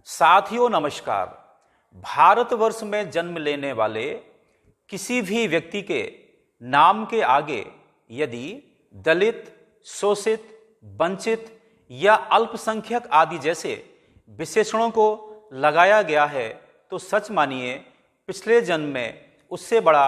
साथियों नमस्कार। भारतवर्ष में जन्म लेने वाले किसी भी व्यक्ति के नाम के आगे यदि दलित, शोषित, वंचित या अल्पसंख्यक आदि जैसे विशेषणों को लगाया गया है तो सच मानिए पिछले जन्म में उससे बड़ा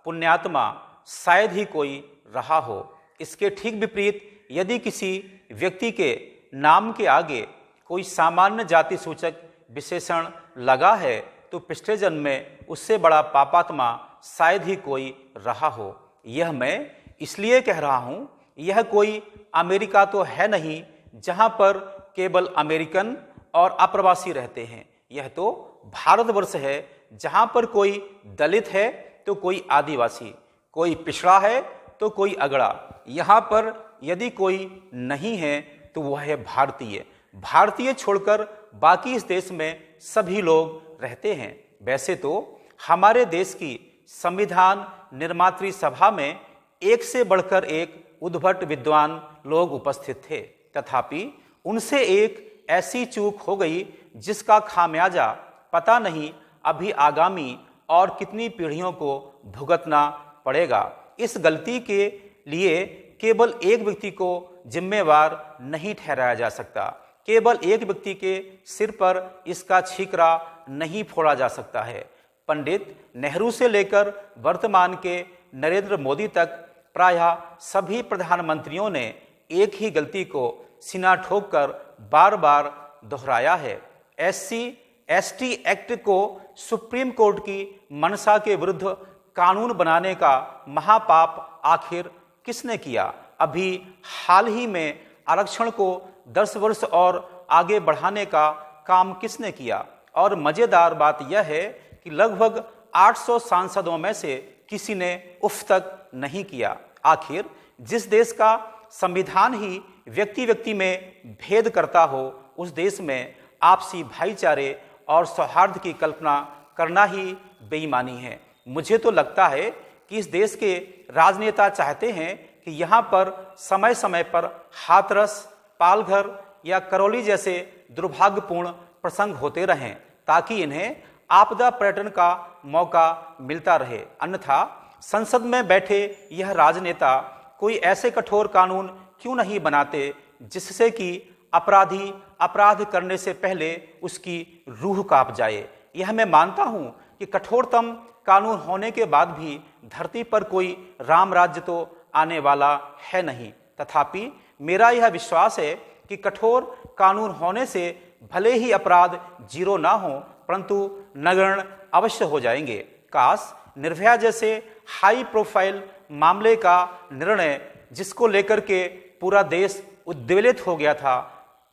पुण्यात्मा शायद ही कोई रहा हो। इसके ठीक विपरीत यदि किसी व्यक्ति के नाम के आगे कोई सामान्य जाति सूचक विशेषण लगा है तो पिछले जन्म में उससे बड़ा पापात्मा शायद ही कोई रहा हो। यह मैं इसलिए कह रहा हूं, यह कोई अमेरिका तो है नहीं जहां पर केवल अमेरिकन और अप्रवासी रहते हैं। यह तो भारतवर्ष है जहां पर कोई दलित है तो कोई आदिवासी, कोई पिछड़ा है तो कोई अगड़ा। यहाँ पर यदि कोई नहीं है तो वह है भारतीय। भारतीय छोड़कर बाकी इस देश में सभी लोग रहते हैं। वैसे तो हमारे देश की संविधान निर्मात्री सभा में एक से बढ़कर एक उद्भट विद्वान लोग उपस्थित थे, तथापि उनसे एक ऐसी चूक हो गई जिसका खामियाजा पता नहीं अभी आगामी और कितनी पीढ़ियों को भुगतना पड़ेगा। इस गलती के लिए केवल एक व्यक्ति को जिम्मेवार नहीं ठहराया जा सकता, केवल एक व्यक्ति के सिर पर इसका ठीकरा नहीं फोड़ा जा सकता है। पंडित नेहरू से लेकर वर्तमान के नरेंद्र मोदी तक प्रायः सभी प्रधानमंत्रियों ने एक ही गलती को सीना ठोककर बार बार दोहराया है। SC/ST एक्ट को सुप्रीम कोर्ट की मंशा के विरुद्ध कानून बनाने का महापाप आखिर किसने किया? अभी हाल ही में आरक्षण को 10 वर्ष और आगे बढ़ाने का काम किसने किया? और मजेदार बात यह है कि लगभग 800 सांसदों में से किसी ने उफ तक नहीं किया। आखिर जिस देश का संविधान ही व्यक्ति व्यक्ति में भेद करता हो, उस देश में आपसी भाईचारे और सौहार्द की कल्पना करना ही बेईमानी है। मुझे तो लगता है कि इस देश के राजनेता चाहते हैं कि यहाँ पर समय समय पर हाथरस, पालघर या करौली जैसे दुर्भाग्यपूर्ण प्रसंग होते रहें ताकि इन्हें आपदा पर्यटन का मौका मिलता रहे। अन्यथा संसद में बैठे यह राजनेता कोई ऐसे कठोर कानून क्यों नहीं बनाते जिससे कि अपराधी अपराध करने से पहले उसकी रूह कांप जाए। यह मैं मानता हूं कि कठोरतम कानून होने के बाद भी धरती पर कोई राम राज्य तो आने वाला है नहीं, तथापि मेरा यह विश्वास है कि कठोर कानून होने से भले ही अपराध जीरो ना हो परंतु नगण्य अवश्य हो जाएंगे। काश निर्भया जैसे हाई प्रोफाइल मामले का निर्णय जिसको लेकर के पूरा देश उद्वेलित हो गया था,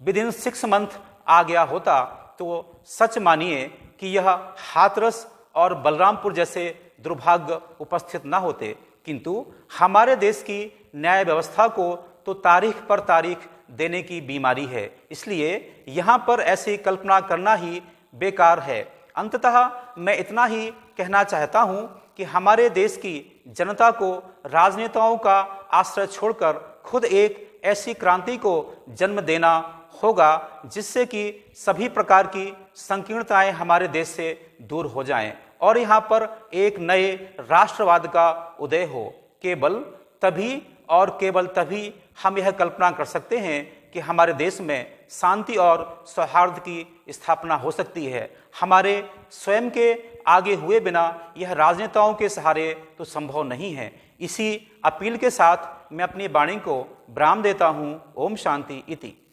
विदिन 6 मंथ आ गया होता तो सच मानिए कि यह हाथरस और बलरामपुर जैसे दुर्भाग्य उपस्थित न होते। किंतु हमारे देश की न्याय व्यवस्था को तो तारीख पर तारीख देने की बीमारी है, इसलिए यहाँ पर ऐसी कल्पना करना ही बेकार है। अंततः मैं इतना ही कहना चाहता हूँ कि हमारे देश की जनता को राजनेताओं का आश्रय छोड़कर खुद एक ऐसी क्रांति को जन्म देना होगा जिससे कि सभी प्रकार की संकीर्णताएं हमारे देश से दूर हो जाएं और यहाँ पर एक नए राष्ट्रवाद का उदय हो। केवल तभी और केवल तभी हम यह कल्पना कर सकते हैं कि हमारे देश में शांति और सौहार्द की स्थापना हो सकती है। हमारे स्वयं के आगे हुए बिना यह राजनेताओं के सहारे तो संभव नहीं है। इसी अपील के साथ मैं अपनी वाणी को विराम देता हूँ। ओम शांति इति।